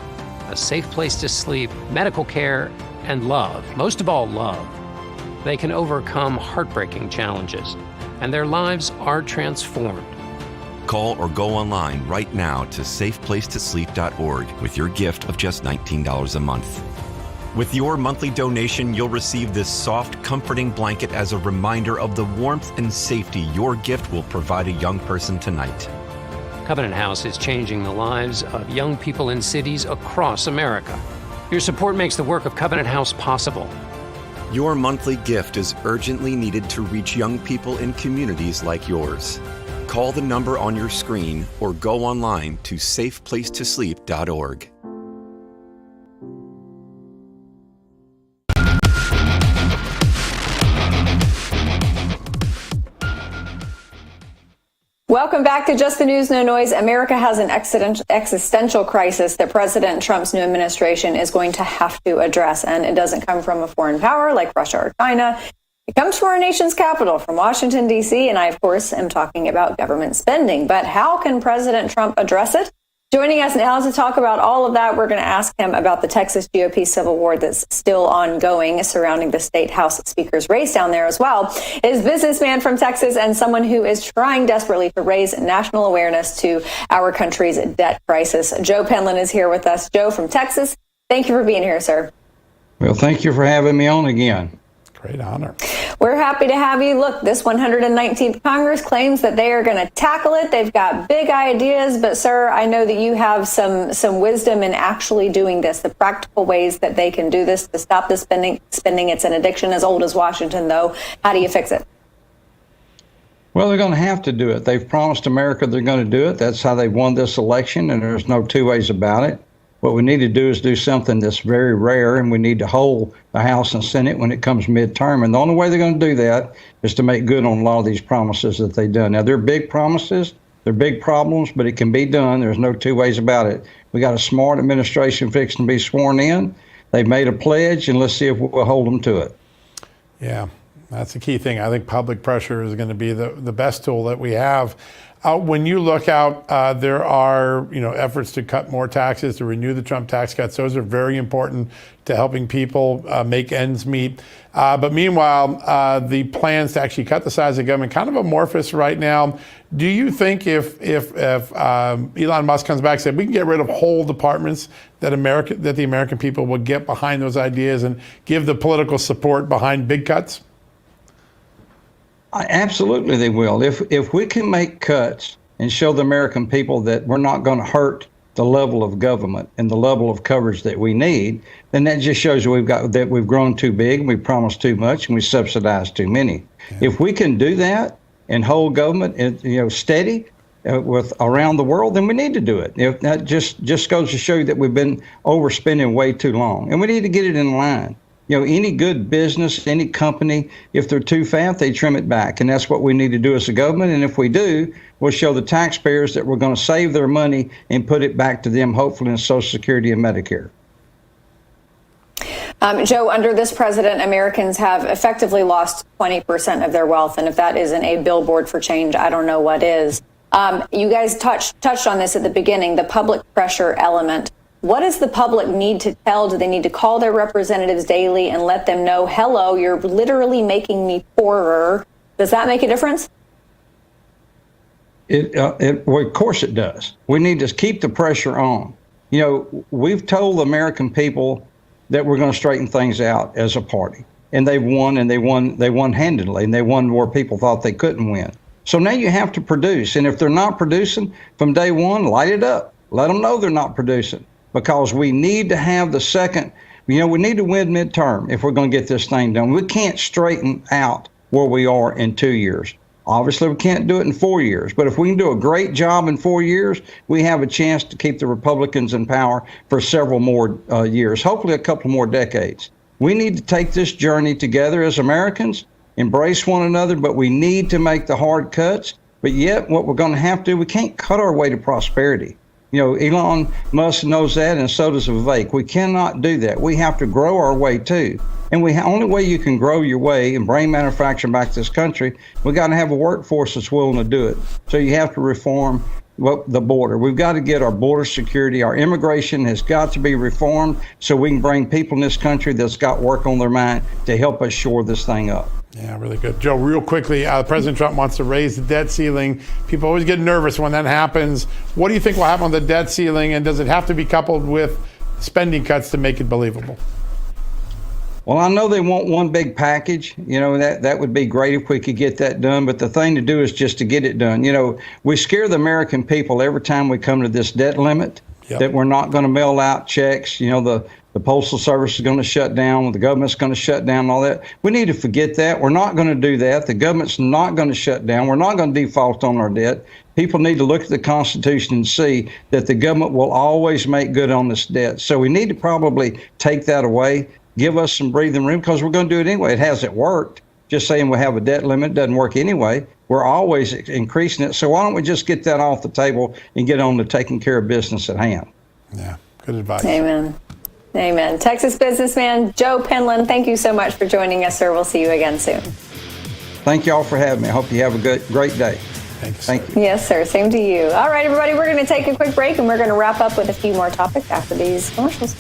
[SPEAKER 17] a safe place to sleep, medical care, and love, most of all love, they can overcome heartbreaking challenges, and their lives are transformed.
[SPEAKER 18] Call or go online right now to safeplacetosleep.org with your gift of just $19 a month. With your monthly donation, you'll receive this soft, comforting blanket as a reminder of the warmth and safety your gift will provide a young person tonight.
[SPEAKER 17] Covenant House is changing the lives of young people in cities across America. Your support makes the work of Covenant House possible.
[SPEAKER 18] Your monthly gift is urgently needed to reach young people in communities like yours. Call the number on your screen or go online to safeplacetosleep.org.
[SPEAKER 2] Welcome back to Just the News, No Noise. America has an existential crisis that President Trump's new administration is going to have to address. And it doesn't come from a foreign power like Russia or China. It comes from our nation's capital, from Washington, D.C. And I, of course, am talking about government spending. But how can President Trump address it? Joining us now to talk about all of that, we're going to ask him about the Texas GOP civil war that's still ongoing surrounding the state House Speaker's race down there as well. Is businessman from Texas and someone who is trying desperately to raise national awareness to our country's debt crisis. Joe Penland is here with us. Joe from Texas, thank you for being here, sir.
[SPEAKER 20] Well, thank you for having me on again.
[SPEAKER 1] Great honor.
[SPEAKER 2] We're happy to have you. Look, this 119th Congress claims that they are going to tackle it. They've got big ideas, but sir, I know that you have some wisdom in actually doing this, the practical ways that they can do this to stop the spending. It's an addiction as old as Washington, though. How do you fix it?
[SPEAKER 20] Well, they're going to have to do it. They've promised America they're going to do it. That's how they won this election, and there's no two ways about it. What we need to do is do something that's very rare, and we need to hold the House and Senate when it comes midterm. And the only way they're going to do that is to make good on a lot of these promises that they've done. Now, they're big promises, they're big problems, but it can be done. There's no two ways about it. We got a smart administration fixing to be sworn in. They've made a pledge, and let's see if we'll hold them to it.
[SPEAKER 1] Yeah, that's the key thing. I think public pressure is going to be the best tool that we have. When you look out, there are efforts to cut more taxes, to renew the Trump tax cuts. Those are very important to helping people make ends meet. But meanwhile, the plans to actually cut the size of government kind of amorphous right now. Do you think if Elon Musk comes back and said we can get rid of whole departments, that the American people will get behind those ideas and give the political support behind big cuts?
[SPEAKER 20] Absolutely, they will. If we can make cuts and show the American people that we're not going to hurt the level of government and the level of coverage that we need, then that just shows we've grown too big, we promised too much, and we subsidize too many. Yeah. If we can do that and hold government, steady with around the world, then we need to do it. If that just goes to show you that we've been overspending way too long, and we need to get it in line. Any good business, any company, if they're too fat, they trim it back. And that's what we need to do as a government. And if we do, we'll show the taxpayers that we're going to save their money and put it back to them, hopefully in Social Security and Medicare.
[SPEAKER 2] Joe, under this president, Americans have effectively lost 20% of their wealth. And if that isn't a billboard for change, I don't know what is. You guys touched on this at the beginning, the public pressure element. What does the public need to tell? Do they need to call their representatives daily and let them know, hello, you're literally making me poorer? Does that make a difference?
[SPEAKER 20] Well, of course it does. We need to keep the pressure on. We've told the American people that we're going to straighten things out as a party. And they won handedly, and they won where people thought they couldn't win. So now you have to produce. And if they're not producing from day one, light it up. Let them know they're not producing. Because we need to have the second, we need to win midterm if we're going to get this thing done. We can't straighten out where we are in 2 years. Obviously, we can't do it in 4 years. But if we can do a great job in 4 years, we have a chance to keep the Republicans in power for several more years, hopefully a couple more decades. We need to take this journey together as Americans, embrace one another, but we need to make the hard cuts. But yet, what we're going to have to do, we can't cut our way to prosperity. Elon Musk knows that, and so does Vivek. We cannot do that. We have to grow our way too. And only way you can grow your way and bring manufacturing back to this country, we got to have a workforce that's willing to do it. So you have to reform the border. We've got to get our border security. Our immigration has got to be reformed so we can bring people in this country that's got work on their mind to help us shore this thing up.
[SPEAKER 1] Yeah, really good. Joe, real quickly, President Trump wants to raise the debt ceiling. People always get nervous when that happens. What do you think will happen on the debt ceiling, and does it have to be coupled with spending cuts to make it believable?
[SPEAKER 20] Well, I know they want one big package. That would be great if we could get that done. But the thing to do is just to get it done. We scare the American people every time we come to this debt limit, that we're not going to mail out checks. The Postal Service is going to shut down. The government's going to shut down, all that. We need to forget that. We're not going to do that. The government's not going to shut down. We're not going to default on our debt. People need to look at the Constitution and see that the government will always make good on this debt. So we need to probably take that away, give us some breathing room, because we're going to do it anyway. It hasn't worked. Just saying we have a debt limit doesn't work anyway. We're always increasing it. So why don't we just get that off the table and get on to taking care of business at hand?
[SPEAKER 1] Yeah, good advice.
[SPEAKER 2] Amen. Amen. Texas businessman Joe Penland, thank you so much for joining us, sir. We'll see you again soon.
[SPEAKER 20] Thank you all for having me. I hope you have a great day. Thank you.
[SPEAKER 2] Yes, sir. Same to you. All right, everybody, we're going to take a quick break, and we're going to wrap up with a few more topics after these commercials.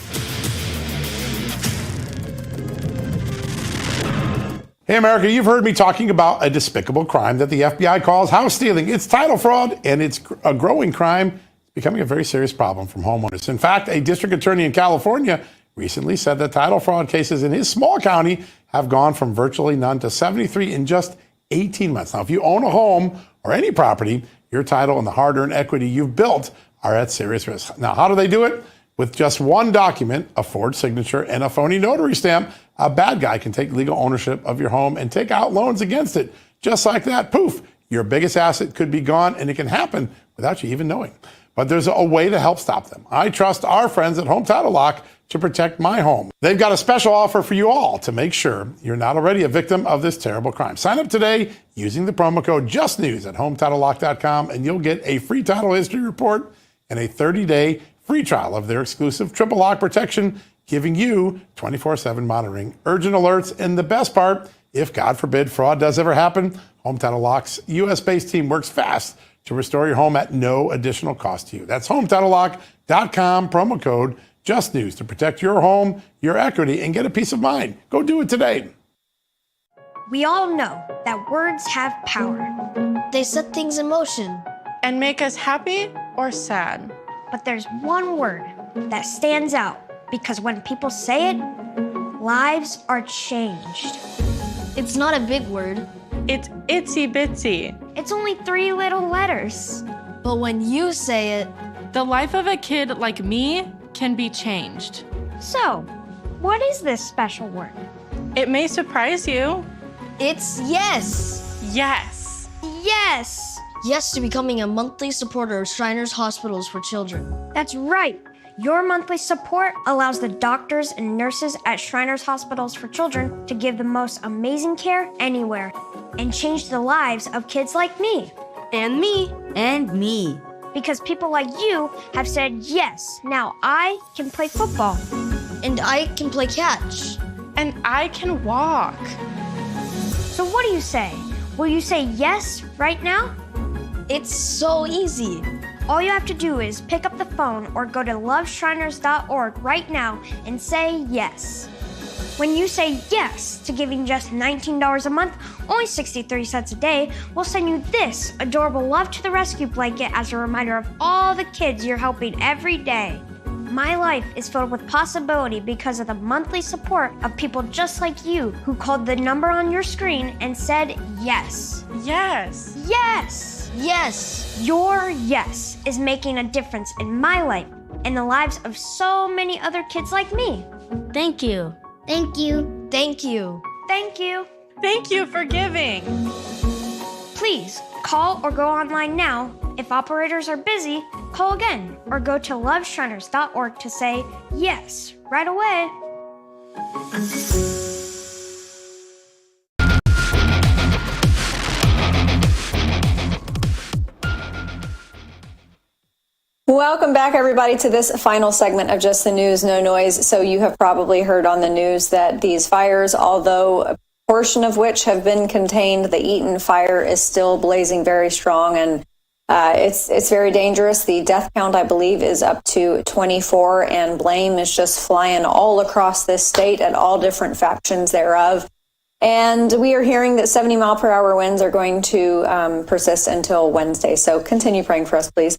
[SPEAKER 1] Hey, America, you've heard me talking about a despicable crime that the FBI calls house stealing. It's title fraud, and it's a growing crime, becoming a very serious problem from homeowners. In fact, a district attorney in California recently said that title fraud cases in his small county have gone from virtually none to 73 in just 18 months. Now, if you own a home or any property, your title and the hard-earned equity you've built are at serious risk. Now, how do they do it? With just one document, a forged signature, and a phony notary stamp, a bad guy can take legal ownership of your home and take out loans against it. Just like that, poof, your biggest asset could be gone, and it can happen without you even knowing. But there's a way to help stop them. I trust our friends at Home Title Lock to protect my home. They've got a special offer for you all to make sure you're not already a victim of this terrible crime. Sign up today using the promo code JUSTNEWS at HometitleLock.com, and you'll get a free title history report and a 30-day free trial of their exclusive triple lock protection, giving you 24/7 monitoring, urgent alerts, and the best part, if God forbid fraud does ever happen, Home Title Lock's U.S.-based team works fast to restore your home at no additional cost to you. That's HometitleLock.com, promo code JUSTNEWS to protect your home, your equity, and get a peace of mind. Go do it today.
[SPEAKER 21] We all know that words have power. They set things in motion
[SPEAKER 22] and make us happy or sad.
[SPEAKER 21] But there's one word that stands out because when people say it, lives are changed.
[SPEAKER 22] It's not a big word. It's itsy bitsy.
[SPEAKER 21] It's only 3 little letters.
[SPEAKER 22] But when you say it, The life of a kid like me can be changed.
[SPEAKER 21] So, what is this special word?
[SPEAKER 22] It may surprise you.
[SPEAKER 3] It's yes.
[SPEAKER 22] Yes.
[SPEAKER 21] Yes.
[SPEAKER 3] Yes to becoming a monthly supporter of Shriners Hospitals for Children.
[SPEAKER 21] That's right. Your monthly support allows the doctors and nurses at Shriners Hospitals for Children to give the most amazing care anywhere and change the lives of kids like me.
[SPEAKER 3] And me.
[SPEAKER 21] And me. Because people like you have said yes. Now I can play football.
[SPEAKER 3] And I can play catch.
[SPEAKER 22] And I can walk.
[SPEAKER 21] So what do you say? Will you say yes right now?
[SPEAKER 3] It's so easy.
[SPEAKER 21] All you have to do is pick up the phone or go to loveshriners.org right now and say yes. When you say yes to giving just $19 a month, only 63 cents a day, we'll send you this adorable Love to the Rescue blanket as a reminder of all the kids you're helping every day. My life is filled with possibility because of the monthly support of people just like you who called the number on your screen and said yes.
[SPEAKER 22] Yes.
[SPEAKER 21] Yes.
[SPEAKER 3] Yes.
[SPEAKER 21] Your yes is making a difference in my life and the lives of so many other kids like me.
[SPEAKER 3] Thank you.
[SPEAKER 21] Thank you.
[SPEAKER 3] Thank you.
[SPEAKER 21] Thank you.
[SPEAKER 22] Thank you for giving.
[SPEAKER 21] Please call or go online now. If operators are busy, call again or go to loveshriners.org to say yes right away.
[SPEAKER 2] Welcome back, everybody, to this final segment of Just the News, No Noise. So you have probably heard on the news that these fires, although a portion of which have been contained, the Eaton fire is still blazing very strong, and it's very dangerous. The death count, I believe, is up to 24, and blame is just flying all across this state at all different factions thereof. And we are hearing that 70-mile-per-hour winds are going to persist until Wednesday. So continue praying for us, please.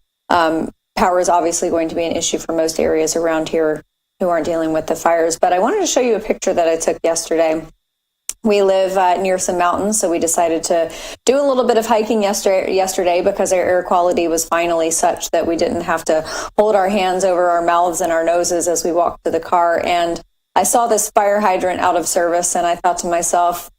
[SPEAKER 2] Power is obviously going to be an issue for most areas around here who aren't dealing with the fires. But I wanted to show you a picture that I took yesterday. We live near some mountains, so we decided to do a little bit of hiking yesterday because our air quality was finally such that we didn't have to hold our hands over our mouths and our noses as we walked to the car. And I saw this fire hydrant out of service, and I thought to myself,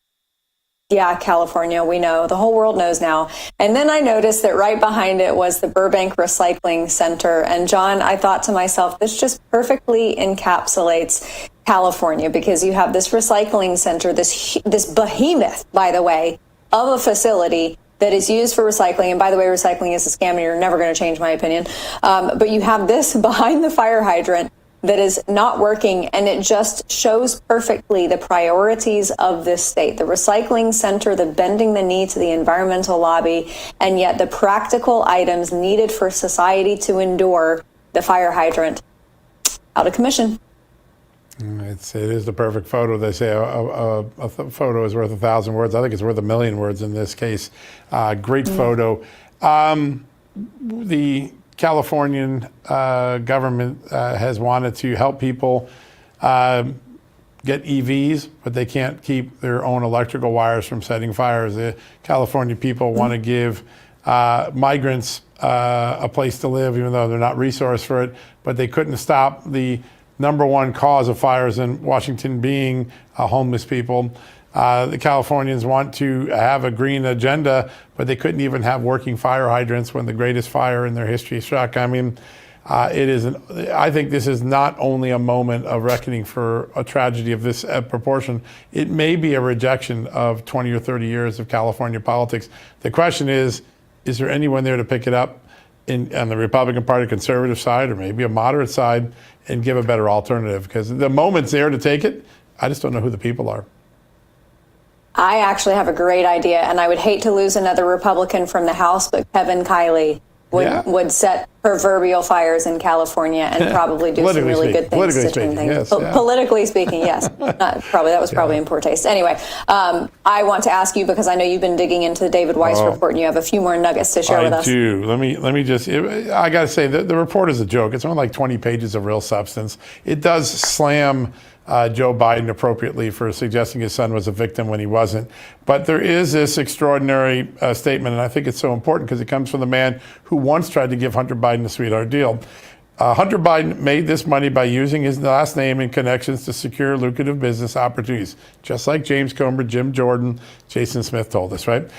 [SPEAKER 2] yeah, California, we know. The whole world knows now. And then I noticed that right behind it was the Burbank Recycling Center. And John, I thought to myself, this just perfectly encapsulates California, because you have this recycling center, this behemoth, by the way, of a facility that is used for recycling. And by the way, recycling is a scam, and you're never going to change my opinion. But you have this behind the fire hydrant that is not working, and it just shows perfectly the priorities of this state. The recycling center, the bending the knee to the environmental lobby, and yet the practical items needed for society to endure, the fire hydrant, out of commission.
[SPEAKER 1] It is the perfect photo. They say a photo is worth 1,000 words. I think it's worth 1,000,000 words in this case. Great photo. The Californian government has wanted to help people get EVs, but they can't keep their own electrical wires from setting fires. The California people want to give migrants a place to live, even though they're not resourced for it, but they couldn't stop the number one cause of fires in Washington being homeless people. The Californians want to have a green agenda, but they couldn't even have working fire hydrants when the greatest fire in their history struck. I mean, I think this is not only a moment of reckoning for a tragedy of this proportion. It may be a rejection of 20 or 30 years of California politics. The question is there anyone there to pick it up on the Republican Party conservative side, or maybe a moderate side, and give a better alternative? Because the moment's there to take it. I just don't know who the people are.
[SPEAKER 2] I actually have a great idea, and I would hate to lose another Republican from the House, but Kevin Kiley would set proverbial fires in California and probably do some really good things. Politically speaking, yes. That was probably in poor taste. Anyway, I want to ask you, because I know you've been digging into the David Weiss report, and you have a few more nuggets to share with us.
[SPEAKER 1] I do. Let me just, I got to say, the report is a joke. It's only like 20 pages of real substance. It does slam Joe Biden appropriately for suggesting his son was a victim when he wasn't. But there is this extraordinary statement, and I think it's so important because it comes from the man who once tried to give Hunter Biden a sweetheart deal. Hunter Biden made this money by using his last name and connections to secure lucrative business opportunities, just like James Comer, Jim Jordan, Jason Smith told us, right?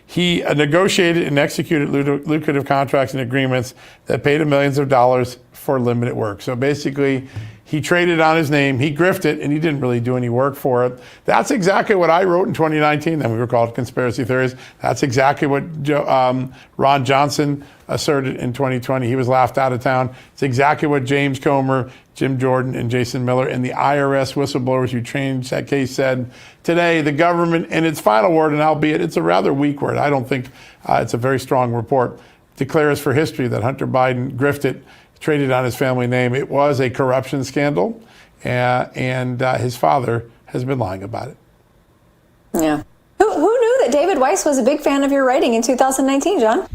[SPEAKER 1] He negotiated and executed lucrative contracts and agreements that paid him millions of dollars for limited work. So basically, he traded on his name, he grifted, and he didn't really do any work for it. That's exactly what I wrote in 2019. Then we were called conspiracy theories. That's exactly what Ron Johnson asserted in 2020. He was laughed out of town. It's exactly what James Comer, Jim Jordan, and Jason Miller and the IRS whistleblowers who changed that case said. Today, the government, in its final word, and albeit it's a rather weak word, I don't think it's a very strong report, declares for history that Hunter Biden grifted, traded on his family name. It was a corruption scandal, and his father has been lying about it.
[SPEAKER 2] Yeah. Who knew that David Weiss was a big fan of your writing in 2019, John?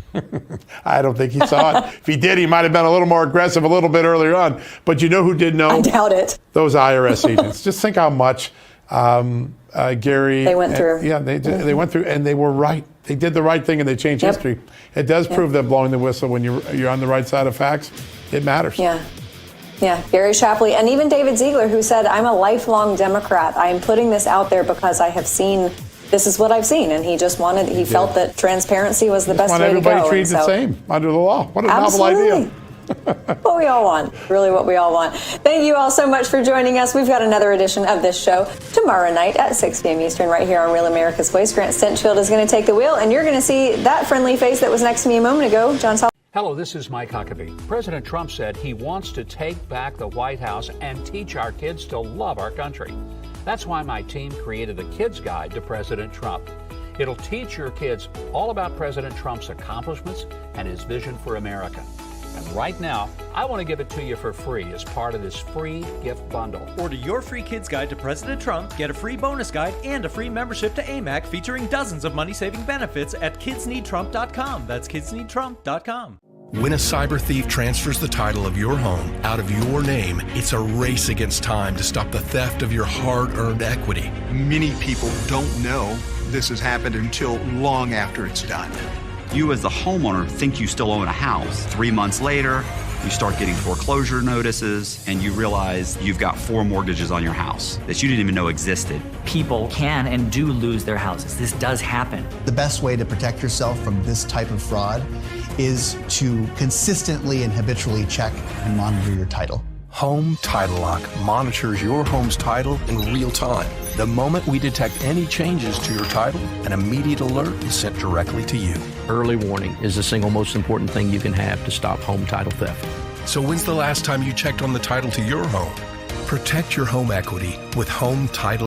[SPEAKER 1] I don't think he saw it. If he did, he might have been a little more aggressive a little bit earlier on. But you know who did know?
[SPEAKER 2] I doubt it.
[SPEAKER 1] Those IRS agents. Just think how much Gary...
[SPEAKER 2] They went through.
[SPEAKER 1] Yeah, they went through, and they were right. They did the right thing, and they changed history. It does prove that blowing the whistle when you're on the right side of facts, it matters.
[SPEAKER 2] Yeah. Yeah, Gary Shapley, and even David Ziegler, who said, I'm a lifelong Democrat. I'm putting this out there because I have seen, this is what I've seen. And he just felt that transparency was the best way to go.
[SPEAKER 1] Everybody treated the same under the law. What a novel idea.
[SPEAKER 2] What we all want, really what we all want. Thank you all so much for joining us. We've got another edition of this show tomorrow night at 6 p.m. Eastern right here on Real America's Voice. Grant Stinchfield is going to take the wheel, and you're going to see that friendly face that was next to me a moment ago. John Sol.
[SPEAKER 5] Hello, this is Mike Huckabee. President Trump said he wants to take back the White House and teach our kids to love our country. That's why my team created a kids guide to President Trump. It'll teach your kids all about President Trump's accomplishments and his vision for America. And right now, I want to give it to you for free as part of this free gift bundle.
[SPEAKER 10] Order your free kids guide to President Trump, get a free bonus guide, and a free membership to AMAC featuring dozens of money-saving benefits at kidsneedtrump.com. That's kidsneedtrump.com.
[SPEAKER 7] When a cyber thief transfers the title of your home out of your name, it's a race against time to stop the theft of your hard-earned equity.
[SPEAKER 23] Many people don't know this has happened until long after it's done.
[SPEAKER 24] You as the homeowner think you still own a house. 3 months later, you start getting foreclosure notices and you realize you've got 4 mortgages on your house that you didn't even know existed.
[SPEAKER 25] People can and do lose their houses. This does happen.
[SPEAKER 26] The best way to protect yourself from this type of fraud is to consistently and habitually check and monitor your title.
[SPEAKER 7] Home Title Lock monitors your home's title in real time. The moment we detect any changes to your title, an immediate alert is sent directly to you.
[SPEAKER 17] Early warning is the single most important thing you can have to stop home title theft.
[SPEAKER 7] So when's the last time you checked on the title to your home? Protect your home equity with Home Title.